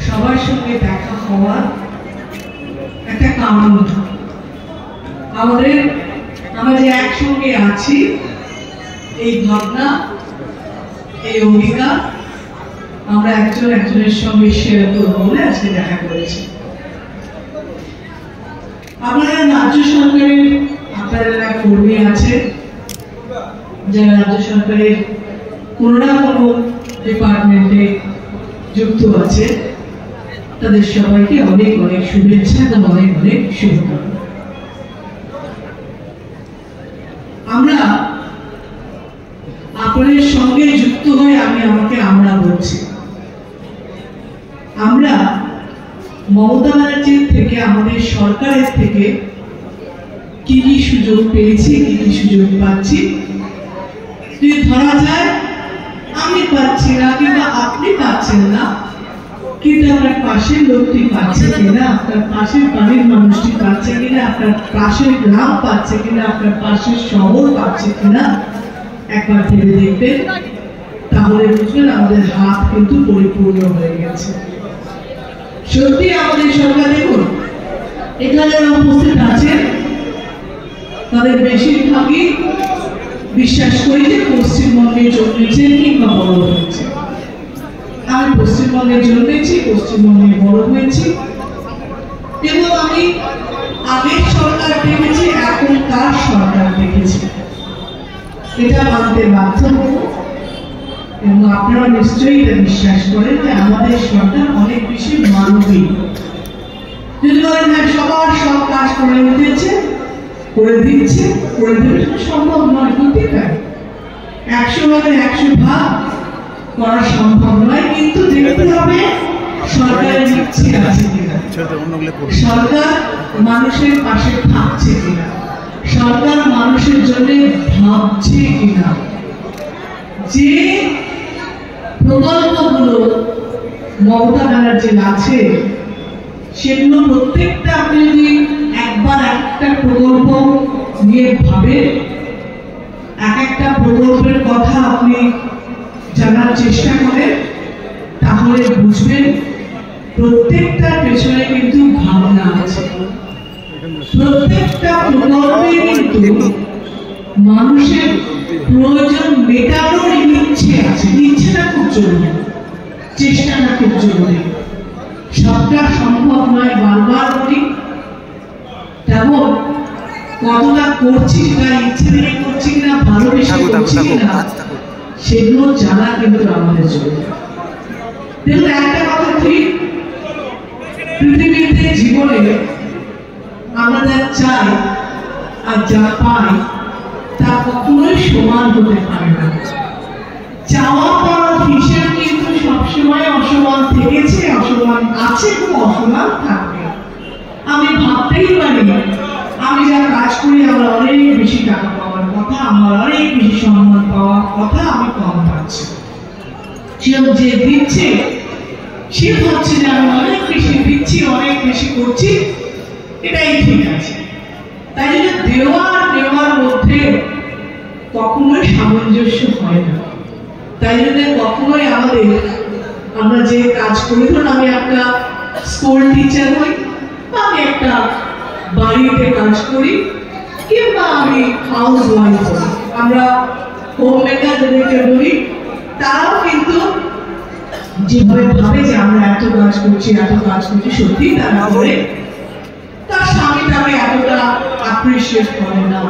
সবার সঙ্গে দেখা হওয়ার একটা কারণ। আমরা যে একসঙ্গে আছি এই ভাবনা, এই অঙ্গীকার আমরা একজনের সঙ্গে শেয়ার করবো বলে আজকে দেখা করেছি। আপনারা রাজ্য সরকারের আপনারা কর্মী আছে, যারা রাজ্য সরকারের কোনো না কোনো ডিপার্টমেন্টে যুক্ত আছে, তাদের সবাইকে অনেক অনেক শুভেচ্ছা এবং অনেক অনেক শুভকামনা। আমরা আপনাদের সঙ্গে যুক্ত হয়ে আমরা বলছি, আমরা মমতা ব্যানার্জির থেকে, আমাদের সরকারের থেকে কি কি সুযোগ পেয়েছি, কি কি সুযোগ পাচ্ছি। যদি ধরা যায় আমি পাচ্ছি না কিংবা আপনি পাচ্ছেন না, কিন্তু আপনার পাশের লোকটি পাচ্ছে কিনা, আপনার পাশের বাড়ির মানুষটি পাচ্ছে কিনা, আপনার পাশের গ্রাম পাচ্ছে কিনা, আপনার পাশের শহর পাচ্ছে কিনা, একবার ভেবে দেখবেন, তাহলে বুঝবেন আমাদের হাত কিন্তু পরিপূর্ণ হয়ে গেছে। সত্যি আমাদের সরকার, দেখুন এখানে যারা উপস্থিত আছেন তাদের বেশিরভাগই বিশ্বাস করি যে পশ্চিমবঙ্গে জন্মেছেন কিংবা বড় হয়েছে। আমি পশ্চিমবঙ্গে জন্মেছি, পশ্চিমবঙ্গে বড় হয়েছি, এবং আমি আগের সরকার দেখেছি, এখনকার সরকার দেখেছি, এটা মানতে বাধ্য হব। এবং আপনারা নিশ্চয়ই এটা বিশ্বাস করেন যে আমাদের সরকার অনেক বেশি মানবিক। যদি বলেন হ্যাঁ সবার সব কাজ করে উঠেছে, করে দিচ্ছে, করে দেবে, সম্ভব নয়, হতে পারে 100 ভাগের 100 ভাগ করা সম্ভব নয়, কিন্তু দেখতে হবে সরকারের ইচ্ছে আছে কিনা, সরকার মানুষের পাশে থাকছে কিনা, সরকার মানুষের জন্য ভাবছে কিনা। যে প্রকল্পগুলো মমতা ব্যানার্জির আছে সেগুলো প্রত্যেকটা আপনি যদি একবার একটা প্রকল্প নিয়ে ভাবেন, একটা প্রকল্পের কথা আপনি জানার চেষ্টা করেন, তাহলে বুঝবেন প্রত্যেকটার পেছনে কিন্তু ভাবনা আছে। প্রত্যেকটা প্রকল্পে কিন্তু মানুষের প্রয়োজন মেটানোর ইচ্ছে আছে। ইচ্ছেটা খুব জরুরি, চেষ্টাটা খুব জরুরি। সবটা সম্ভব নয়, বারবার বলি। তেমন কতটা করছি, সেটা ইচ্ছে থেকে করছি কিনা, ভালোবেসে করছি কিনা, সেগুলো জানা কিন্তু আমাদের জরুরি। দেখুন একটা কথা ঠিক, পৃথিবীতে জীবনে আমরা যা চাই আর যা পাই তা কখনোই সমান হতে পারে না। চাওয়া পাওয়ার হিসেব কিন্তু সবসময় অসমান থেকেছে, অসমান আছে, খুব অসমান থাকবে। আমি ভাবতেই পারি আমি যা কাজ করি আমার অনেক বেশি টাকা পাওয়ার কথা, আমার অনেক বেশি সম্মান পাওয়ার কথা, আমি কম পাচ্ছি। যে দিচ্ছে সে ভাবছে যে আমি অনেক বেশি দিচ্ছি, অনেক বেশি করছি, এটাই ঠিক আছে। তাই জন্য দেওয়া আর নেওয়ার মধ্যে কখনোই সামঞ্জস্য হয় না। তাই জন্য কখনোই আমরা যে কাজ করি, ধরুন আমি একটা স্কুল টিচার হই, বা আমি একটা বাড়িতে কাজ করি, কিংবা আমি হাউস ওয়াইফ হই, আমরা হোম মেকার যাদেরকে বলি, তারাও কিন্তু যেভাবে ভাবে যে আমরা এত কাজ করছি, সত্যি তারা করে, তার স্বামী তাকে এতটা অ্যাপ্রিশিয়েট করে না।